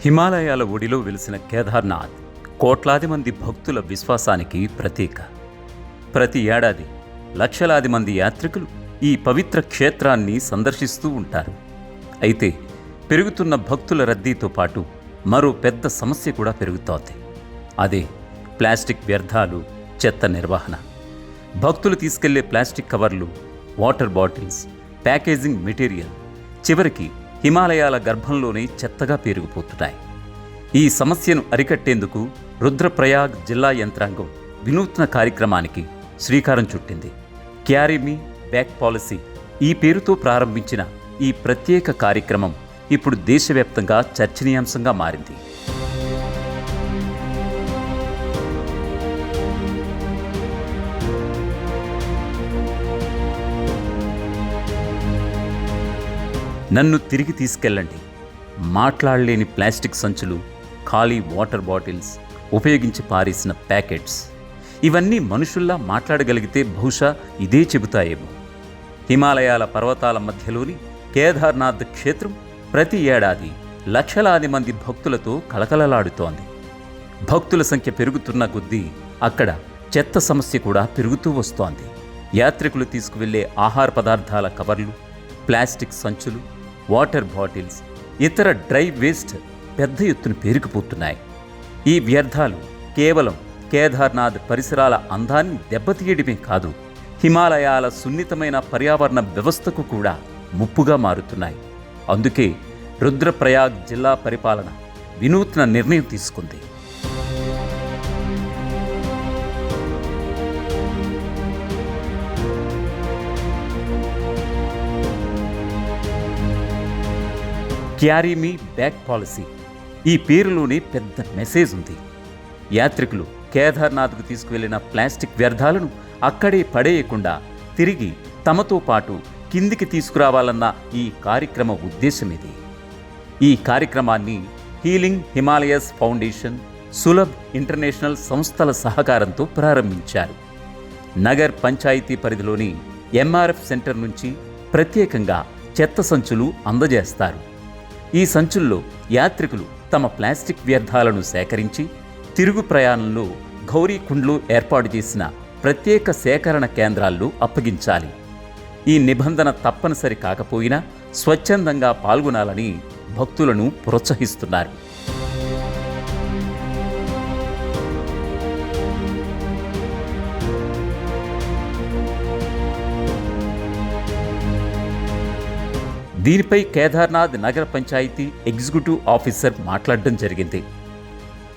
హిమాలయాల ఒడిలో వెలిసిన కేదార్నాథ్ కోట్లాది మంది భక్తుల విశ్వాసానికి ప్రతీక. ప్రతి ఏడాది లక్షలాది మంది యాత్రికులు ఈ పవిత్ర క్షేత్రాన్ని సందర్శిస్తూ ఉంటారు. అయితే పెరుగుతున్న భక్తుల రద్దీతో పాటు మరో పెద్ద సమస్య కూడా పెరుగుతోంది. అదే ప్లాస్టిక్ వ్యర్థాలు, చెత్త నిర్వహణ. భక్తులు తీసుకెళ్లే ప్లాస్టిక్ కవర్లు, వాటర్ బాటిల్స్, ప్యాకేజింగ్ మెటీరియల్ చివరికి హిమాలయాల గర్భంలోనే చెత్తగా పేరుకుపోతున్నాయి. ఈ సమస్యను అరికట్టేందుకు రుద్రప్రయాగ్ జిల్లా యంత్రాంగం వినూత్న కార్యక్రమానికి శ్రీకారం చుట్టింది. క్యారీ మీ బ్యాక్ పాలసీ ఈ పేరుతో ప్రారంభించిన ఈ ప్రత్యేక కార్యక్రమం ఇప్పుడు దేశవ్యాప్తంగా చర్చనీయాంశంగా మారింది. నన్ను తిరిగి తీసుకెళ్ళండి, మాట్లాడలేని ప్లాస్టిక్ సంచులు, ఖాళీ వాటర్ బాటిల్స్, ఉపయోగించి పారేసిన ప్యాకెట్స్, ఇవన్నీ మనుషుల్లా మాట్లాడగలిగితే బహుశా ఇదే చెబుతాయేమో. హిమాలయాల పర్వతాల మధ్యలోని కేదార్నాథ్ క్షేత్రం ప్రతి ఏడాది లక్షలాది మంది భక్తులతో కలకలలాడుతోంది. భక్తుల సంఖ్య పెరుగుతున్న కొద్దీ అక్కడ చెత్త సమస్య కూడా పెరుగుతూ వస్తోంది. యాత్రికులు తీసుకువెళ్లే ఆహార పదార్థాల కవర్లు, ప్లాస్టిక్ సంచులు, వాటర్ బాటిల్స్, ఇతర డ్రై వేస్ట్ పెద్ద ఎత్తున పేరుకుపోతున్నాయి. ఈ వ్యర్థాలు కేవలం కేదార్నాథ్ పరిసరాల అందాన్ని దెబ్బతీయడమే కాదు, హిమాలయాల సున్నితమైన పర్యావరణ వ్యవస్థకు కూడా ముప్పుగా మారుతున్నాయి. అందుకే రుద్రప్రయాగ్ జిల్లా పరిపాలన వినూత్న నిర్ణయం తీసుకుంది. క్యారీ మీ బ్యాక్ పాలసీ ఈ పేరులోనే పెద్ద మెసేజ్ ఉంది. యాత్రికులు కేదార్నాథ్కు తీసుకువెళ్లిన ప్లాస్టిక్ వ్యర్థాలను అక్కడే పడేయకుండా తిరిగి తమతో పాటు కిందికి తీసుకురావాలన్న ఈ కార్యక్రమ ఉద్దేశం ఇది. ఈ కార్యక్రమాన్ని healing Himalayas foundation, Sulabh international సంస్థల సహకారంతో ప్రారంభించారు. నగర్ పంచాయతీ పరిధిలోని ఎంఆర్ఎఫ్ సెంటర్ నుంచి ప్రత్యేకంగా చెత్త సంచులు అందజేస్తారు. ఈ సంచుల్లో యాత్రికులు తమ ప్లాస్టిక్ వ్యర్థాలను సేకరించి తిరుగు ప్రయాణంలో గౌరీకుండ్లో ఏర్పాటు చేసిన ప్రత్యేక సేకరణ కేంద్రాల్లో అప్పగించాలి. ఈ నిబంధన తప్పనిసరి కాకపోయినా స్వచ్ఛందంగా పాల్గొనాలని భక్తులను ప్రోత్సహిస్తున్నారు. దీనిపై కేదార్నాథ్ నగర పంచాయతీ ఎగ్జిక్యూటివ్ ఆఫీసర్ మాట్లాడడం జరిగింది.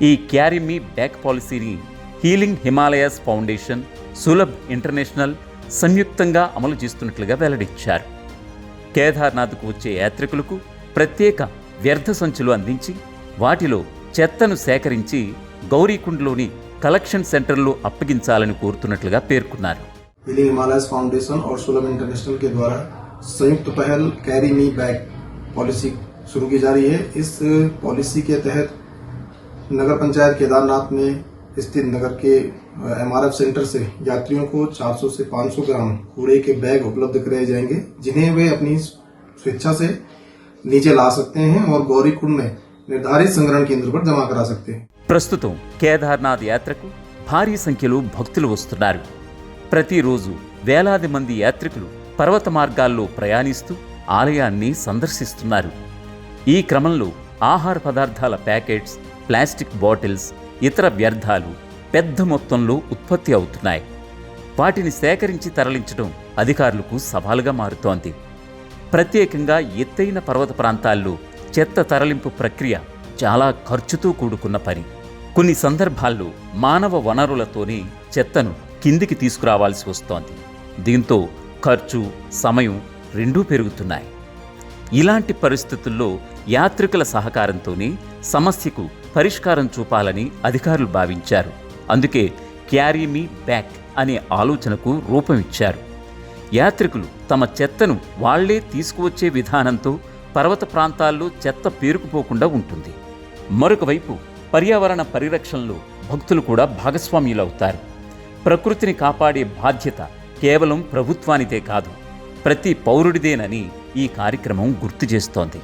ఈ క్యారీ మీ బ్యాక్ పాలసీని healing Himalayas foundation, Sulabh international సంయుక్తంగా అమలు చేస్తున్నట్లుగా వెల్లడించారు. కేదార్నాథ్కు వచ్చే యాత్రికులకు ప్రత్యేక వ్యర్థ సంచులు అందించి వాటిలో చెత్తను సేకరించి గౌరీకుండ్లోని కలెక్షన్ సెంటర్లో అప్పగించాలని కోరుతున్నట్లుగా పేర్కొన్నారు. హీలింగ్ హిమాలయస్ ఫౌంडेशन और सुलभ इंटरनेशनल के द्वारा संयुक्त पहल कैरी मी बैग पॉलिसी शुरू की जा रही है। इस पॉलिसी के तहत नगर पंचायत केदारनाथ में स्थित नगर के एमआरएफ सेंटर से यात्रियों को 400 से 500 ग्राम कूड़े के बैग उपलब्ध कराए जाएंगे, जिन्हें वे अपनी स्वेच्छा से नीचे ला सकते हैं और गौरीकुंड में निर्धारित संग्रहण केंद्र पर जमा करा सकते हैं. ప్రస్తుతం కేదార్నాథ్ యాత్రకు భారీ సంఖ్యలో భక్తులు వస్తున్నారు. ప్రతిరోజు వేలాది మంది యాత్రికులు పర్వత మార్గాల్లో ప్రయాణిస్తూ ఆలయాన్ని సందర్శిస్తున్నారు. ఈ క్రమంలో ఆహార పదార్థాల ప్యాకెట్స్, ప్లాస్టిక్ బాటిల్స్, ఇతర వ్యర్థాలు పెద్ద మొత్తంలో ఉత్పత్తి అవుతున్నాయి. వాటిని సేకరించి తరలించడం అధికారులకు సవాలుగా మారుతోంది. ప్రత్యేకంగా ఎత్తైన పర్వత ప్రాంతాల్లో చెత్త తరలింపు ప్రక్రియ చాలా ఖర్చుతో కూడుకున్న పని. కొన్ని సందర్భాల్లో మానవ వనరులతోనే చెత్తను కిందికి తీసుకురావాల్సి వస్తోంది. దీంతో ఖర్చు, సమయం రెండూ పెరుగుతున్నాయి. ఇలాంటి పరిస్థితుల్లో యాత్రికుల సహకారంతోనే సమస్యకు పరిష్కారం చూపాలని అధికారులు భావించారు. అందుకే క్యారీ మీ బ్యాక్ అనే ఆలోచనకు రూపం ఇచ్చారు. యాత్రికులు తమ చెత్తను వాళ్లే తీసుకువచ్చే విధానంతో పర్వత ప్రాంతాల్లో చెత్త పేరుకుపోకుండా ఉంటుంది. మరొక వైపు పర్యావరణ పరిరక్షణలో భక్తులు కూడా భాగస్వామ్యులవుతారు. ప్రకృతిని కాపాడే బాధ్యత కేవలం ప్రభుత్వానిదే కాదు, ప్రతి పౌరుడిదేనని ఈ కార్యక్రమం గుర్తు చేస్తోంది.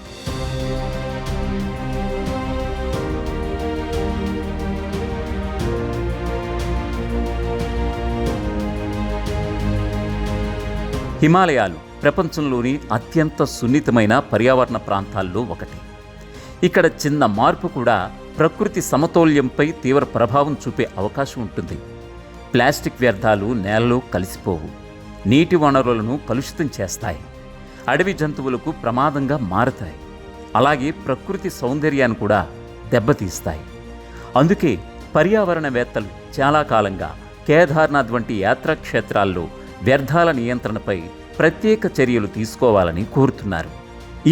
హిమాలయాలు ప్రపంచంలోని అత్యంత సున్నితమైన పర్యావరణ ప్రాంతాల్లో ఒకటి. ఇక్కడ చిన్న మార్పు కూడా ప్రకృతి సమతౌల్యంపై తీవ్ర ప్రభావం చూపే అవకాశం ఉంటుంది. ప్లాస్టిక్ వ్యర్థాలు నేలలో కలిసిపోవు, నీటి వనరులను కలుషితం చేస్తాయి, అడవి జంతువులకు ప్రమాదంగా మారతాయి, అలాగే ప్రకృతి సౌందర్యాన్ని కూడా దెబ్బతీస్తాయి. అందుకే పర్యావరణవేత్తలు చాలా కాలంగా కేదార్నాథ్ వంటి యాత్రాక్షేత్రాల్లో వ్యర్థాల నియంత్రణపై ప్రత్యేక చర్యలు తీసుకోవాలని కోరుతున్నారు.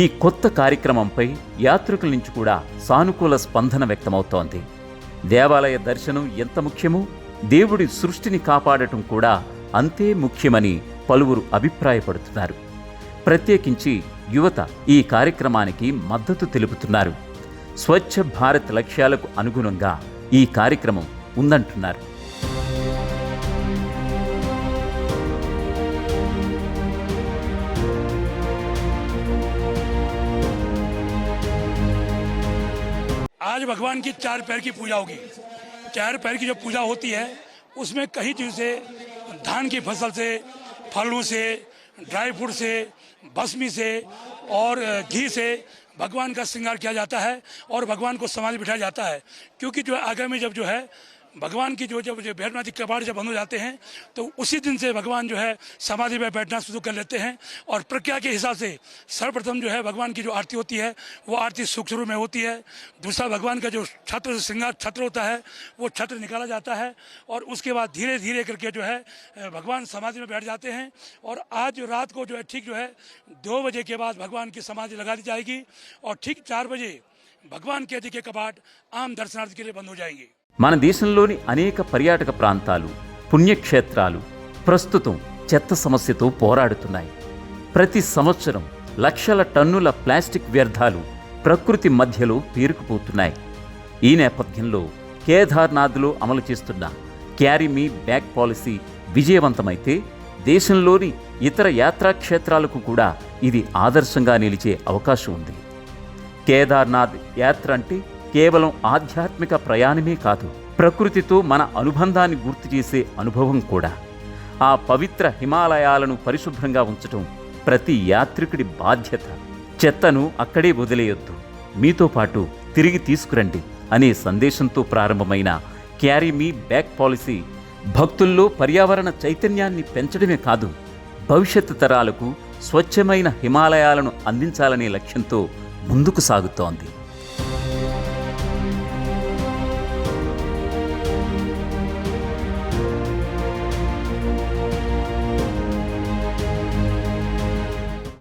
ఈ కొత్త కార్యక్రమంపై యాత్రికుల నుంచి కూడా సానుకూల స్పందన వ్యక్తమవుతోంది. దేవాలయ దర్శనం ఎంత ముఖ్యమో దేవుడి సృష్టిని కాపాడటం కూడా అంతే ముఖ్యమని పలువురు అభిప్రాయపడుతున్నారు. ప్రత్యేకించి యువత ఈ కార్యక్రమానికి మద్దతు తెలుపుతున్నారు. స్వచ్ఛ భారత్ లక్ష్యాలకు అనుగుణంగా ఈ కార్యక్రమం ఉందంటున్నారు. आज भगवान की 4 पैर की पूजा होगी। 4 पैर की जो पूजा होती है उसमें कई चीज़ से, धान की फसल से, फलों से, ड्राई फ्रूट से, भस्मी से और घी से भगवान का श्रृंगार किया जाता है और भगवान को समाधि बिठाया जाता है। क्योंकि जो आगामी जब जो है भगवान की जो बैठना की कपाट जब बंद हो जाते हैं तो उसी दिन से भगवान जो है समाधि में बैठना शुरू कर लेते हैं। और प्रक्रिया के हिसाब से सर्वप्रथम जो है भगवान की जो आरती होती है वो आरती सूक्ष्म में होती है। दूसरा भगवान का जो छत्र श्रृंगार छत्र होता है वो छत्र निकाला जाता है और उसके बाद धीरे धीरे करके जो है भगवान समाधि में बैठ जाते हैं। और आज रात को जो है ठीक जो है 2 बजे के बाद भगवान की समाधि लगा दी जाएगी और ठीक 4 बजे भगवान के अधिक कपाट आम दर्शनार्थी के लिए बंद हो जाएंगे। మన దేశంలోని అనేక పర్యాటక ప్రాంతాలు, పుణ్యక్షేత్రాలు ప్రస్తుతం చెత్త సమస్యతో పోరాడుతున్నాయి. ప్రతి సంవత్సరం లక్షల టన్నుల ప్లాస్టిక్ వ్యర్థాలు ప్రకృతి మధ్యలో పేరుకుపోతున్నాయి. ఈ నేపథ్యంలో కేదార్నాథ్లో అమలు చేస్తున్న క్యారీ మీ బ్యాగ్ పాలసీ విజయవంతమైతే దేశంలోని ఇతర యాత్రాక్షేత్రాలకు కూడా ఇది ఆదర్శంగా నిలిచే అవకాశం ఉంది. కేదార్నాథ్ యాత్ర అంటే కేవలం ఆధ్యాత్మిక ప్రయాణమే కాదు, ప్రకృతితో మన అనుబంధాన్ని గుర్తు చేసే అనుభవం కూడా. ఆ పవిత్ర హిమాలయాలను పరిశుభ్రంగా ఉంచటం ప్రతి యాత్రికుడి బాధ్యత. చెత్తను అక్కడే వదిలేయొద్దు, మీతో పాటు తిరిగి తీసుకురండి అనే సందేశంతో ప్రారంభమైన క్యారీ మీ బ్యాగ్ పాలసీ భక్తుల్లో పర్యావరణ చైతన్యాన్ని పెంచడమే కాదు, భవిష్యత్తు తరాలకు స్వచ్ఛమైన హిమాలయాలను అందించాలనే లక్ష్యంతో ముందుకు సాగుతోంది.